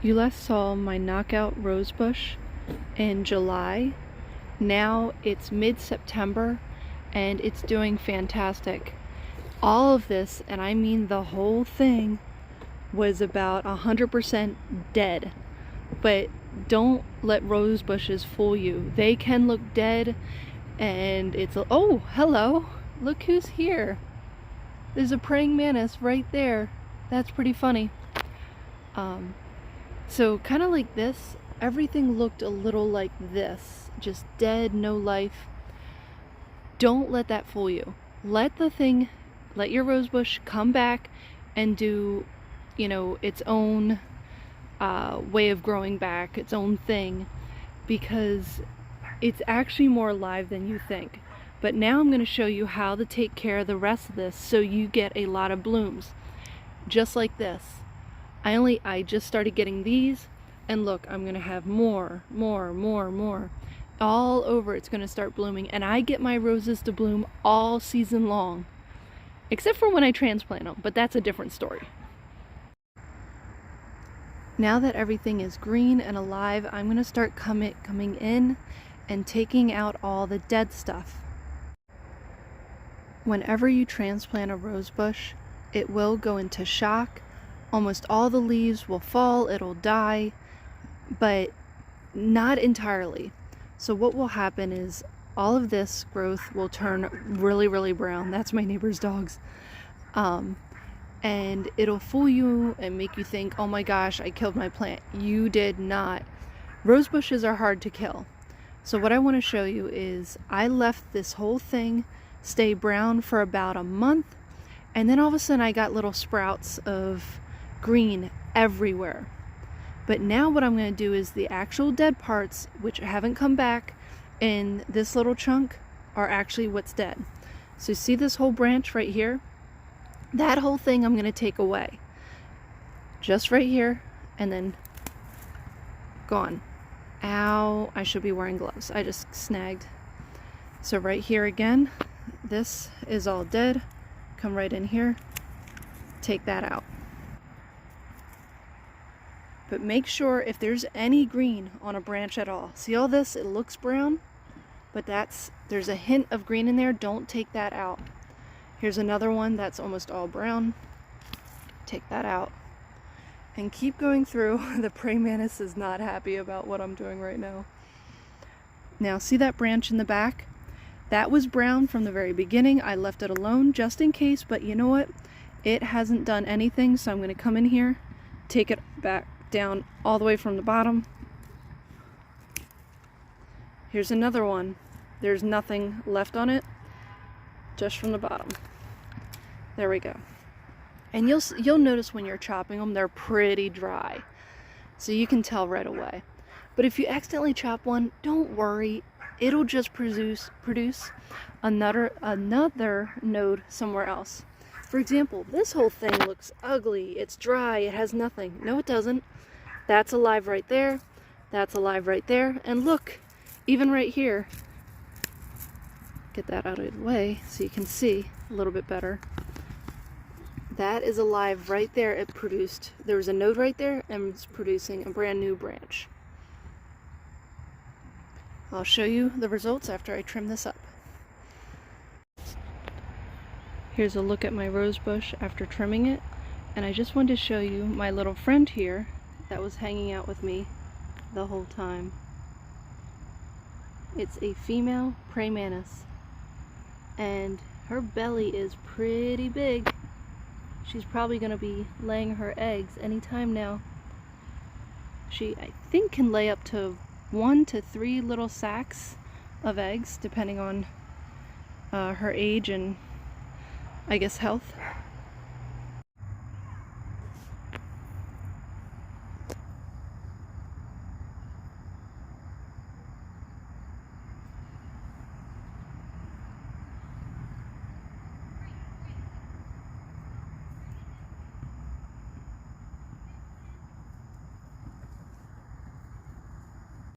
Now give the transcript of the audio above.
You last saw my knockout rosebush in July. Now it's mid-September and it's doing fantastic. All of this, and I mean the whole thing, was about 100% dead. But don't let rose bushes fool you. They can look dead and it's oh, hello, look who's here. There's a praying mantis right there. That's pretty funny. So kind of like this, everything looked a little like this, just dead, no life. Don't let that fool you. Let your rose bush come back and do, its own way of growing back, its own thing, because it's actually more alive than you think. But now I'm going to show you how to take care of the rest of this so you get a lot of blooms. Just like this. I just started getting these, and look, I'm going to have more. All over it's going to start blooming, and I get my roses to bloom all season long. Except for when I transplant them, but that's a different story. Now that everything is green and alive, I'm going to start coming in and taking out all the dead stuff. Whenever you transplant a rose bush, it will go into shock. Almost all the leaves will fall, it'll die, but not entirely. So what will happen is all of this growth will turn really brown. That's my neighbor's dogs. And it'll fool you and make you think, oh my gosh, I killed my plant. You did not. Rose bushes are hard to kill. So what I want to show you is I left this whole thing stay brown for about a month, and then all of a sudden I got little sprouts of green everywhere. But now what I'm going to do is the actual dead parts, which haven't come back in this little chunk, are actually what's dead. So see this whole branch right here? That whole thing I'm going to take away. Just right here, and then gone. Ow, I should be wearing gloves. I just snagged. So right here again, this is all dead. Come right in here, take that out. But make sure if there's any green on a branch at all. See all this? It looks brown, but there's a hint of green in there. Don't take that out. Here's another one that's almost all brown. Take that out. And keep going through. The praying mantis is not happy about what I'm doing right now. Now see that branch in the back? That was brown from the very beginning. I left it alone just in case, but you know what? It hasn't done anything, so I'm going to come in here, take it back down all the way from the bottom. Here's another one. There's nothing left on it, just from the bottom. There we go. And you'll notice when you're chopping them, they're pretty dry, so you can tell right away. But if you accidentally chop one, don't worry. It'll just produce another node somewhere else. For example, this whole thing looks ugly. It's dry. It has nothing. No, it doesn't. That's alive right there. That's alive right there. And look, even right here. Get that out of the way so you can see a little bit better. That is alive right there. There was a node right there, and it's producing a brand new branch. I'll show you the results after I trim this up. Here's a look at my rose bush after trimming it, and I just wanted to show you my little friend here that was hanging out with me the whole time. It's a female praying mantis, and her belly is pretty big. She's probably going to be laying her eggs anytime now. She, I think, can lay up to 1 to 3 little sacs of eggs, depending on her age and, I guess, health.